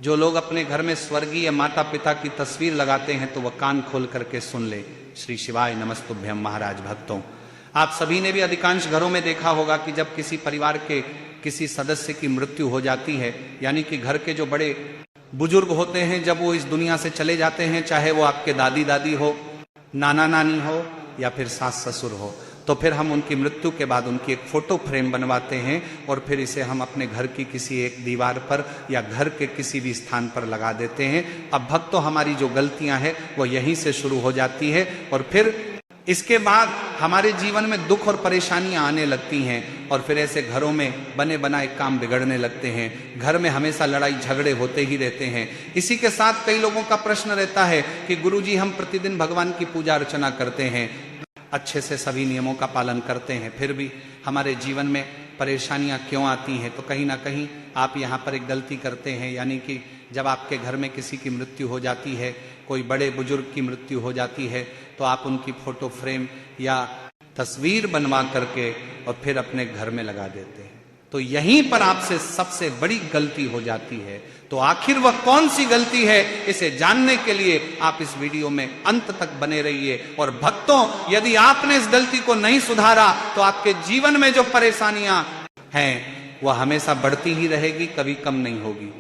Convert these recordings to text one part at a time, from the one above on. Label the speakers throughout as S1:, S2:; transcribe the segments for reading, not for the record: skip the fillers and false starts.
S1: जो लोग अपने घर में स्वर्गीय माता पिता की तस्वीर लगाते हैं तो वह कान खोल करके सुन ले। श्री शिवाय नमस्तुभ्यम। महाराज भक्तों, आप सभी ने भी अधिकांश घरों में देखा होगा कि जब किसी परिवार के किसी सदस्य की मृत्यु हो जाती है, यानी कि घर के जो बड़े बुजुर्ग होते हैं, जब वो इस दुनिया से चले जाते हैं, चाहे वो आपके दादी दादी हो, नाना नानी हो या फिर सास ससुर हो, तो फिर हम उनकी मृत्यु के बाद उनकी एक फोटो फ्रेम बनवाते हैं और फिर इसे हम अपने घर की किसी एक दीवार पर या घर के किसी भी स्थान पर लगा देते हैं। अब भक्तों, हमारी जो गलतियां हैं वो यहीं से शुरू हो जाती है और फिर इसके बाद हमारे जीवन में दुख और परेशानियां आने लगती हैं और फिर ऐसे घरों में बने बनाए काम बिगड़ने लगते हैं। घर में हमेशा लड़ाई झगड़े होते ही रहते हैं। इसी के साथ कई लोगों का प्रश्न रहता है कि गुरुजी, हम प्रतिदिन भगवान की पूजा अर्चना करते हैं, अच्छे से सभी नियमों का पालन करते हैं, फिर भी हमारे जीवन में परेशानियां क्यों आती हैं? तो कहीं ना कहीं आप यहाँ पर एक गलती करते हैं, यानी कि जब आपके घर में किसी की मृत्यु हो जाती है, कोई बड़े बुजुर्ग की मृत्यु हो जाती है, तो आप उनकी फोटो फ्रेम या तस्वीर बनवा करके और फिर अपने घर में लगा देते हैं। तो यहीं पर आपसे सबसे बड़ी गलती हो जाती है। तो आखिर वह कौन सी गलती है, इसे जानने के लिए आप इस वीडियो में अंत तक बने रहिए। और भक्तों, यदि आपने इस गलती को नहीं सुधारा तो आपके जीवन में जो परेशानियां हैं वह हमेशा बढ़ती ही रहेगी, कभी कम नहीं होगी।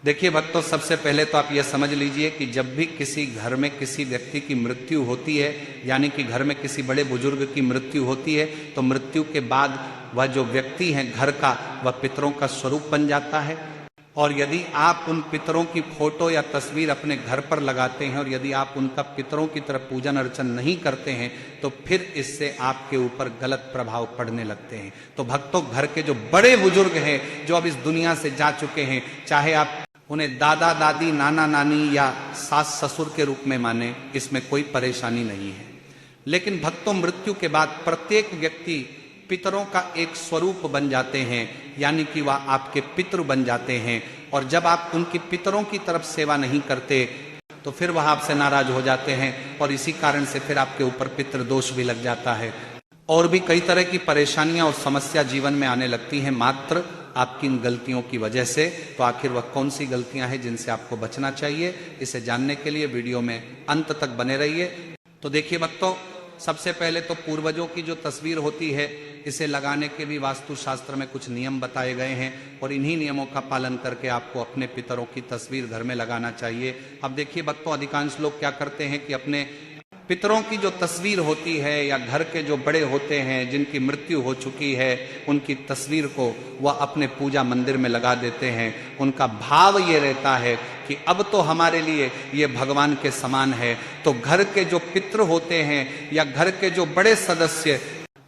S1: देखिए भक्तों, सबसे पहले तो आप यह समझ लीजिए कि जब भी किसी घर में किसी व्यक्ति की मृत्यु होती है, यानी कि घर में किसी बड़े बुजुर्ग की मृत्यु होती है, तो मृत्यु के बाद वह जो व्यक्ति है घर का, वह पितरों का स्वरूप बन जाता है। और यदि आप उन पितरों की फोटो या तस्वीर अपने घर पर लगाते हैं और यदि आप उनका पितरों की तरफ पूजन अर्चन नहीं करते हैं, तो फिर इससे आपके ऊपर गलत प्रभाव पड़ने लगते हैं। तो भक्तों, घर के जो बड़े बुजुर्ग हैं, जो अब इस दुनिया से जा चुके हैं, चाहे आप उन्हें दादा दादी, नाना नानी या सास ससुर के रूप में माने, इसमें कोई परेशानी नहीं है। लेकिन भक्तों, मृत्यु के बाद प्रत्येक व्यक्ति पितरों का एक स्वरूप बन जाते हैं, यानी कि वह आपके पितृ बन जाते हैं। और जब आप उनकी पितरों की तरफ सेवा नहीं करते तो फिर वह आपसे नाराज हो जाते हैं और इसी कारण से फिर आपके ऊपर पितृ दोष भी लग जाता है और भी कई तरह की परेशानियां और समस्या जीवन में आने लगती हैं, मात्र आपकी इन गलतियों की वजह से। तो आखिर वह कौन सी गलतियां हैं जिनसे आपको बचना चाहिए, इसे जानने के लिए वीडियो में अंत तक बने रहिए। तो देखिए भक्तों, सबसे पहले तो पूर्वजों की जो तस्वीर होती है, इसे लगाने के भी वास्तु शास्त्र में कुछ नियम बताए गए हैं और इन्हीं नियमों का पालन करके आपको अपने पितरों की तस्वीर घर में लगाना चाहिए। अब देखिए भक्तों, अधिकांश लोग क्या करते हैं कि अपने पितरों की जो तस्वीर होती है या घर के जो बड़े होते हैं जिनकी मृत्यु हो चुकी है, उनकी तस्वीर को वह अपने पूजा मंदिर में लगा देते हैं। उनका भाव ये रहता है कि अब तो हमारे लिए ये भगवान के समान है। तो घर के जो पितृ होते हैं या घर के जो बड़े सदस्य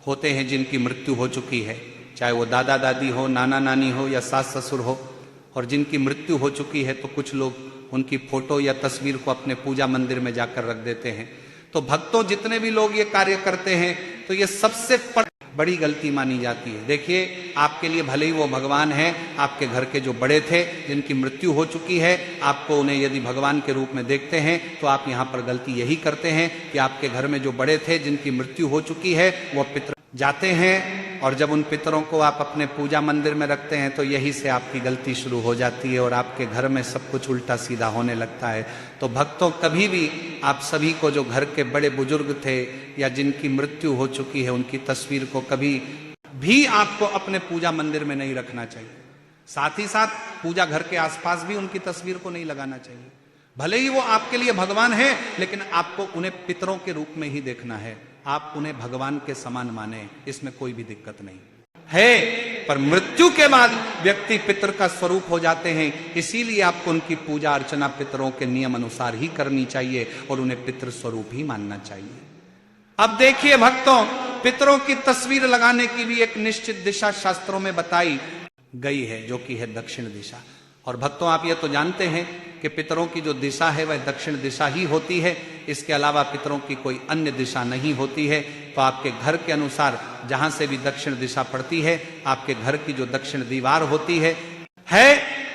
S1: होते हैं जिनकी मृत्यु हो चुकी है, चाहे वो दादा दादी हो, नाना नानी हो या सास ससुर हो, और जिनकी मृत्यु हो चुकी है, तो कुछ लोग उनकी फोटो या तस्वीर को अपने पूजा मंदिर में जाकर रख देते हैं। तो भक्तों, जितने भी लोग ये कार्य करते हैं, तो ये सबसे बड़ी गलती मानी जाती है। देखिए, आपके लिए भले ही वो भगवान है, आपके घर के जो बड़े थे जिनकी मृत्यु हो चुकी है, आपको उन्हें यदि भगवान के रूप में देखते हैं, तो आप यहाँ पर गलती यही करते हैं कि आपके घर में जो बड़े थे जिनकी मृत्यु हो चुकी है, वो पितर जाते हैं और जब उन पितरों को आप अपने पूजा मंदिर में रखते हैं, तो यही से आपकी गलती शुरू हो जाती है और आपके घर में सब कुछ उल्टा सीधा होने लगता है। तो भक्तों, कभी भी आप सभी को जो घर के बड़े बुजुर्ग थे या जिनकी मृत्यु हो चुकी है, उनकी तस्वीर को कभी भी आपको अपने पूजा मंदिर में नहीं रखना चाहिए। साथ ही साथ पूजा घर के आसपास भी उनकी तस्वीर को नहीं लगाना चाहिए। भले ही वो आपके लिए भगवान है, लेकिन आपको उन्हें पितरों के रूप में ही देखना है। आप उन्हें भगवान के समान माने, इसमें कोई भी दिक्कत नहीं है। पर मृत्यु के बाद व्यक्ति पितर का स्वरूप हो जाते हैं, इसीलिए आपको उनकी पूजा अर्चना पितरों के नियम अनुसार ही करनी चाहिए और उन्हें पितृ स्वरूप ही मानना चाहिए। अब देखिए भक्तों, पितरों की तस्वीर लगाने की भी एक निश्चित दिशा शास्त्रों में बताई गई है, जो कि है दक्षिण दिशा। और भक्तों, आप ये तो जानते हैं कि पितरों की जो दिशा है वह दक्षिण दिशा ही होती है, इसके अलावा पितरों की कोई अन्य दिशा नहीं होती है। तो आपके घर के अनुसार जहां से भी दक्षिण दिशा पड़ती है, आपके घर की जो दक्षिण दीवार होती है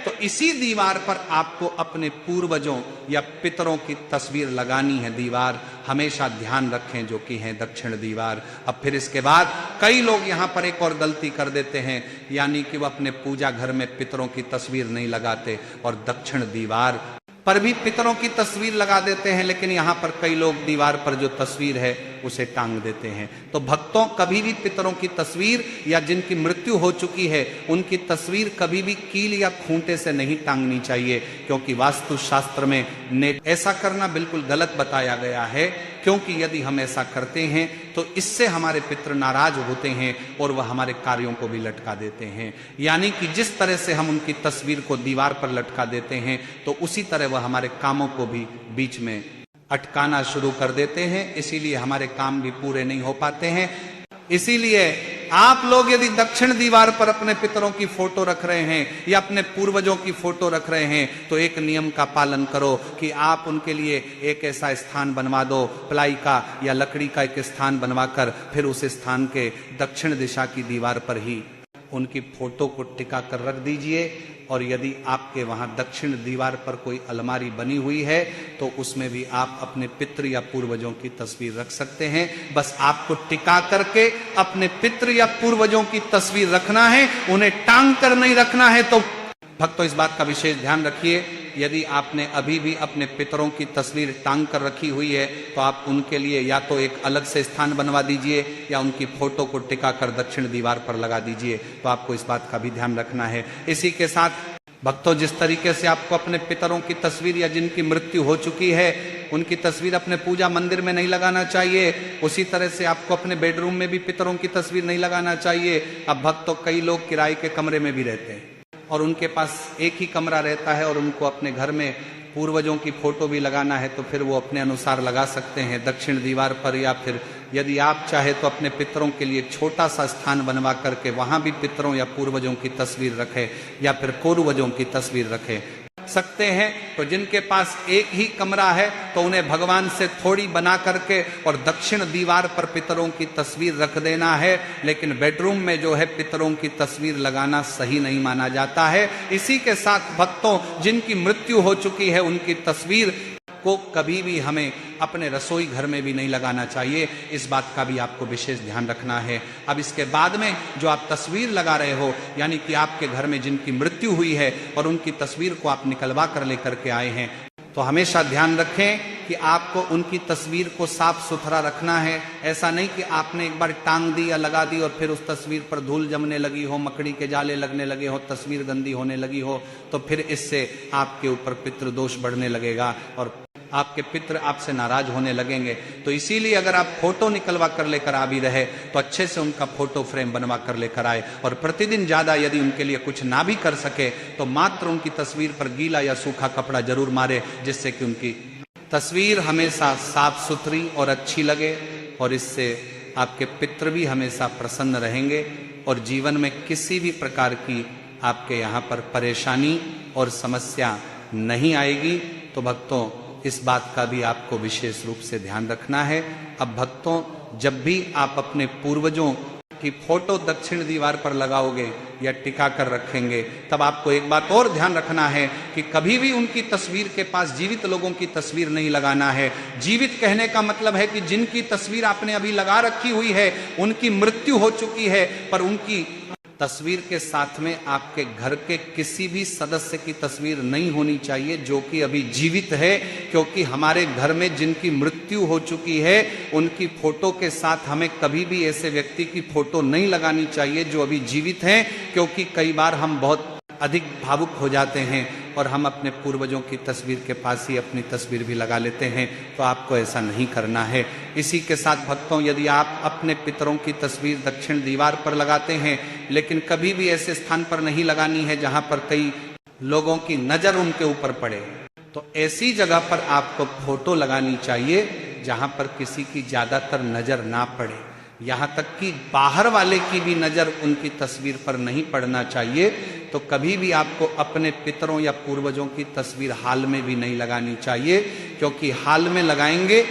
S1: तो इसी दीवार पर आपको अपने पूर्वजों या पितरों की तस्वीर लगानी है। दीवार हमेशा ध्यान रखें जो कि है दक्षिण दीवार। अब फिर इसके बाद कई लोग यहाँ पर एक और गलती कर देते हैं, यानी कि वो अपने पूजा घर में पितरों की तस्वीर नहीं लगाते और दक्षिण दीवार पर भी पितरों की तस्वीर लगा देते हैं, लेकिन यहाँ पर कई लोग दीवार पर जो तस्वीर है उसे टांग देते हैं। तो भक्तों, कभी भी पितरों की तस्वीर या जिनकी मृत्यु हो चुकी है उनकी तस्वीर कभी भी कील या खूंटे से नहीं टांगनी चाहिए, क्योंकि वास्तु शास्त्र में ऐसा करना बिल्कुल गलत बताया गया है। क्योंकि यदि हम ऐसा करते हैं तो इससे हमारे पितृ नाराज होते हैं और वह हमारे कार्यों को भी लटका देते हैं। यानी कि जिस तरह से हम उनकी तस्वीर को दीवार पर लटका देते हैं तो उसी तरह वह हमारे कामों को भी बीच में अटकाना शुरू कर देते हैं, इसीलिए हमारे काम भी पूरे नहीं हो पाते हैं। इसीलिए आप लोग यदि दक्षिण दीवार पर अपने पितरों की फोटो रख रहे हैं या अपने पूर्वजों की फोटो रख रहे हैं तो एक नियम का पालन करो कि आप उनके लिए एक ऐसा स्थान बनवा दो, प्लाई का या लकड़ी का एक स्थान बनवाकर फिर उस स्थान के दक्षिण दिशा की दीवार पर ही उनकी फोटो को टिका कर रख दीजिए। और यदि आपके वहां दक्षिण दीवार पर कोई अलमारी बनी हुई है तो उसमें भी आप अपने पितृ या पूर्वजों की तस्वीर रख सकते हैं। बस आपको टिका करके अपने पितृ या पूर्वजों की तस्वीर रखना है, उन्हें टांग कर नहीं रखना है। तो भक्तों, इस बात का विशेष ध्यान रखिए, यदि आपने अभी भी अपने पितरों की तस्वीर टांग कर रखी हुई है तो आप उनके लिए या तो एक अलग से स्थान बनवा दीजिए या उनकी फोटो को टिका कर दक्षिण दीवार पर लगा दीजिए। तो आपको इस बात का भी ध्यान रखना है। इसी के साथ भक्तों, जिस तरीके से आपको अपने पितरों की तस्वीर या जिनकी मृत्यु हो चुकी है उनकी तस्वीर अपने पूजा मंदिर में नहीं लगाना चाहिए, उसी तरह से आपको अपने बेडरूम में भी पितरों की तस्वीर नहीं लगाना चाहिए। अब भक्तों, कई लोग किराए के कमरे में भी रहते हैं और उनके पास एक ही कमरा रहता है और उनको अपने घर में पूर्वजों की फोटो भी लगाना है तो फिर वो अपने अनुसार लगा सकते हैं दक्षिण दीवार पर, या फिर यदि आप चाहे तो अपने पितरों के लिए छोटा सा स्थान बनवा करके वहां भी पितरों या पूर्वजों की तस्वीर रखें या फिर पूर्वजों की तस्वीर रखें सकते हैं। तो जिनके पास एक ही कमरा है तो उन्हें भगवान से थोड़ी बना करके और दक्षिण दीवार पर पितरों की तस्वीर रख देना है, लेकिन बेडरूम में जो है पितरों की तस्वीर लगाना सही नहीं माना जाता है। इसी के साथ भक्तों, जिनकी मृत्यु हो चुकी है उनकी तस्वीर को कभी भी हमें अपने रसोई घर में भी नहीं लगाना चाहिए, इस बात का भी आपको विशेष ध्यान रखना है। अब इसके बाद में जो आप तस्वीर लगा रहे हो, यानी कि आपके घर में जिनकी मृत्यु हुई है और उनकी तस्वीर को आप निकलवा कर लेकर के आए हैं, तो हमेशा ध्यान रखें कि आपको उनकी तस्वीर को साफ सुथरा रखना है। ऐसा नहीं कि आपने एक बार टांग दी या लगा दी और फिर उस तस्वीर पर धूल जमने लगी हो, मकड़ी के जाले लगने लगे हो, तस्वीर गंदी होने लगी हो, तो फिर इससे आपके ऊपर पितृदोष बढ़ने लगेगा और आपके पितृ आपसे नाराज होने लगेंगे। तो इसीलिए अगर आप फोटो निकलवा कर लेकर आ भी रहे तो अच्छे से उनका फोटो फ्रेम बनवा कर लेकर आए, और प्रतिदिन ज्यादा यदि उनके लिए कुछ ना भी कर सके तो मात्र उनकी तस्वीर पर गीला या सूखा कपड़ा जरूर मारे, जिससे कि उनकी तस्वीर हमेशा साफ सुथरी और अच्छी लगे, और इससे आपके पितृ भी हमेशा प्रसन्न रहेंगे और जीवन में किसी भी प्रकार की आपके यहाँ पर परेशानी और समस्या नहीं आएगी। तो भक्तों, इस बात का भी आपको विशेष रूप से ध्यान रखना है। अब भक्तों, जब भी आप अपने पूर्वजों की फोटो दक्षिण दीवार पर लगाओगे या टिका कर रखेंगे, तब आपको एक बात और ध्यान रखना है कि कभी भी उनकी तस्वीर के पास जीवित लोगों की तस्वीर नहीं लगाना है। जीवित कहने का मतलब है कि जिनकी तस्वीर आपने अभी लगा रखी हुई है उनकी मृत्यु हो चुकी है, पर उनकी तस्वीर के साथ में आपके घर के किसी भी सदस्य की तस्वीर नहीं होनी चाहिए जो कि अभी जीवित है, क्योंकि हमारे घर में जिनकी मृत्यु हो चुकी है उनकी फोटो के साथ हमें कभी भी ऐसे व्यक्ति की फोटो नहीं लगानी चाहिए जो अभी जीवित हैं, क्योंकि कई बार हम बहुत अधिक भावुक हो जाते हैं और हम अपने पूर्वजों की तस्वीर के पास ही अपनी तस्वीर भी लगा लेते हैं। तो आपको ऐसा नहीं करना है। इसी के साथ भक्तों, यदि आप अपने पितरों की तस्वीर दक्षिण दीवार पर लगाते हैं, लेकिन कभी भी ऐसे स्थान पर नहीं लगानी है जहां पर कई लोगों की नजर उनके ऊपर पड़े, तो ऐसी जगह पर आपको फोटो लगानी चाहिए जहां पर किसी की ज्यादातर नजर ना पड़े, यहाँ तक कि बाहर वाले की भी नजर उनकी तस्वीर पर नहीं पड़ना चाहिए। तो कभी भी आपको अपने पितरों या पूर्वजों की तस्वीर हाल में भी नहीं लगानी चाहिए, क्योंकि हाल में लगाएंगे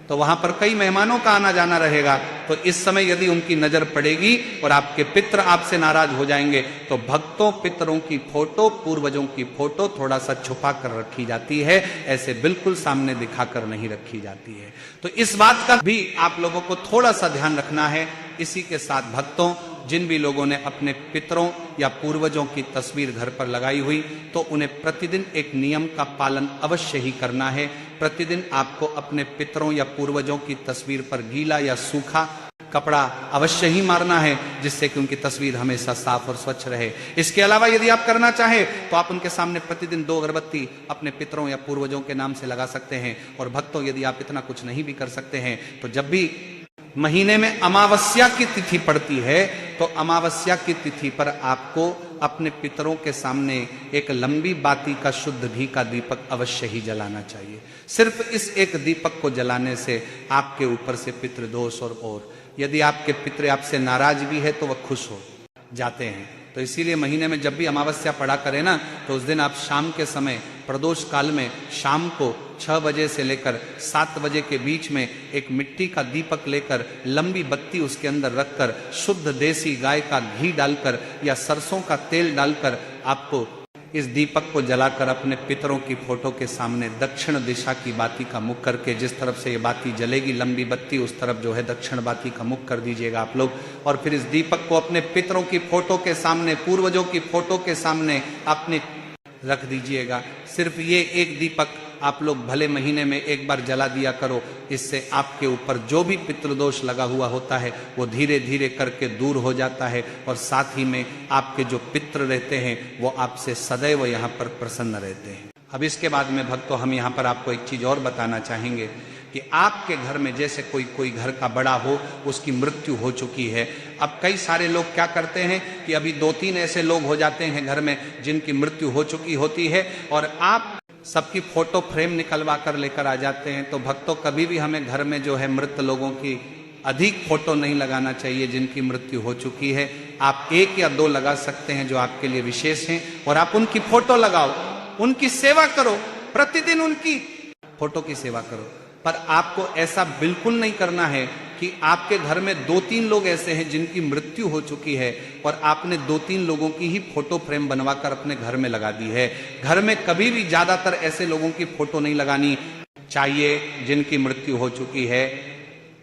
S1: तो वहां पर कई मेहमानों का आना जाना रहेगा। तो इस समय यदि उनकी नजर पड़ेगी और आपके पितर आपसे नाराज हो जाएंगे तो भक्तों पितरों की फोटो, पूर्वजों की फोटो थोड़ा सा छुपा कर रखी जाती है, ऐसे बिल्कुल सामने दिखाकर नहीं रखी जाती है। तो इस बात का भी आप लोगों को थोड़ा सा ध्यान रखना है। इसी के साथ भक्तों, जिन भी लोगों ने अपने पितरों या पूर्वजों की तस्वीर घर पर लगाई हुई तो उन्हें प्रतिदिन एक नियम का पालन अवश्य ही करना है। प्रतिदिन आपको अपने पितरों या पूर्वजों की तस्वीर पर गीला या सूखा कपड़ा अवश्य ही मारना है, जिससे कि उनकी तस्वीर हमेशा साफ और स्वच्छ रहे। इसके अलावा यदि आप करना चाहें तो आप उनके सामने प्रतिदिन 2 अगरबत्ती अपने पितरों या पूर्वजों के नाम से लगा सकते हैं। और भक्तों, यदि आप इतना कुछ नहीं भी कर सकते हैं तो जब भी महीने में अमावस्या की तिथि पड़ती है तो अमावस्या की तिथि पर आपको अपने पितरों के सामने एक लंबी बाती का शुद्ध घी का दीपक अवश्य ही जलाना चाहिए। सिर्फ इस एक दीपक को जलाने से आपके ऊपर से पितृदोष और यदि आपके पितर आपसे नाराज भी है तो वह खुश हो जाते हैं। तो इसीलिए महीने में जब भी अमावस्या पड़ा करे ना तो उस दिन आप शाम के समय प्रदोष काल में शाम को 6 बजे से लेकर 7 बजे के बीच में एक मिट्टी का दीपक लेकर लंबी बत्ती उसके अंदर रखकर शुद्ध देसी गाय का घी डालकर या सरसों का तेल डालकर आपको इस दीपक को जलाकर अपने पितरों की फोटो के सामने दक्षिण दिशा की बाती का मुख करके, जिस तरफ से ये बाती जलेगी लंबी बत्ती उस तरफ जो है दक्षिण बाती का मुख कर दीजिएगा आप लोग। और फिर इस दीपक को अपने पितरों की फोटो के सामने, पूर्वजों की फोटो के सामने अपने रख दीजिएगा। सिर्फ ये एक दीपक आप लोग भले महीने में एक बार जला दिया करो। इससे आपके ऊपर जो भी पितृदोष लगा हुआ होता है वो धीरे धीरे करके दूर हो जाता है और साथ ही में आपके जो पितृ रहते हैं वो आपसे सदैव यहाँ पर प्रसन्न रहते हैं। अब इसके बाद में भक्तों, हम यहाँ पर आपको एक चीज और बताना चाहेंगे कि आपके घर में जैसे कोई घर का बड़ा हो, उसकी मृत्यु हो चुकी है। अब कई सारे लोग क्या करते हैं कि अभी 2-3 ऐसे लोग हो जाते हैं घर में जिनकी मृत्यु हो चुकी होती है और आप सबकी फोटो फ्रेम निकलवा कर लेकर आ जाते हैं। तो भक्तों, कभी भी हमें घर में जो है मृत लोगों की अधिक फोटो नहीं लगाना चाहिए जिनकी मृत्यु हो चुकी है। आप 1 या 2 लगा सकते हैं जो आपके लिए विशेष हैं और आप उनकी फोटो लगाओ, उनकी सेवा करो, प्रतिदिन उनकी फोटो की सेवा करो। पर आपको ऐसा बिल्कुल नहीं करना है कि आपके घर में 2-3 लोग ऐसे हैं जिनकी मृत्यु हो चुकी है और आपने 2-3 लोगों की ही फोटो फ्रेम बनवाकर अपने घर में लगा दी है। घर में कभी भी ज्यादातर ऐसे लोगों की फोटो नहीं लगानी चाहिए जिनकी मृत्यु हो चुकी है।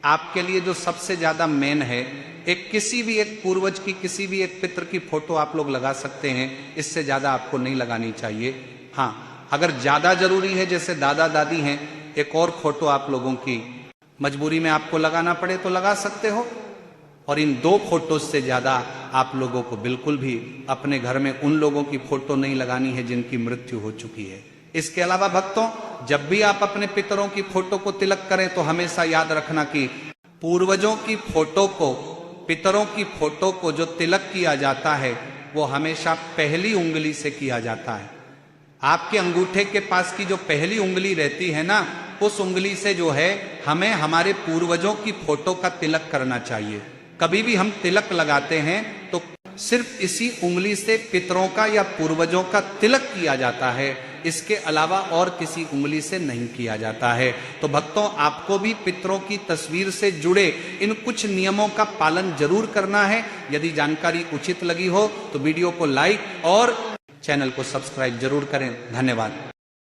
S1: आपके लिए जो सबसे ज्यादा मेन है, किसी भी एक पूर्वज की, किसी भी एक पितर की फोटो आप लोग लगा सकते हैं, इससे ज्यादा आपको नहीं लगानी चाहिए। हाँ, अगर ज्यादा जरूरी है, जैसे दादा दादी हैं, एक और फोटो आप लोगों की मजबूरी में आपको लगाना पड़े तो लगा सकते हो। और इन 2 फोटो से ज्यादा आप लोगों को बिल्कुल भी अपने घर में उन लोगों की फोटो नहीं लगानी है जिनकी मृत्यु हो चुकी है। इसके अलावा भक्तों, जब भी आप अपने पितरों की फोटो को तिलक करें तो हमेशा याद रखना कि पूर्वजों की फोटो को, पितरों की फोटो को जो तिलक किया जाता है वो हमेशा पहली उंगली से किया जाता है। आपके अंगूठे के पास की जो पहली उंगली रहती है ना, उस उंगली से जो है हमें हमारे पूर्वजों की फोटो का तिलक करना चाहिए। कभी भी हम तिलक लगाते हैं तो सिर्फ इसी उंगली से पितरों का या पूर्वजों का तिलक किया जाता है, इसके अलावा और किसी उंगली से नहीं किया जाता है। तो भक्तों, आपको भी पितरों की तस्वीर से जुड़े इन कुछ नियमों का पालन जरूर करना है। यदि जानकारी उचित लगी हो तो वीडियो को लाइक और चैनल को सब्सक्राइब जरूर करें। धन्यवाद।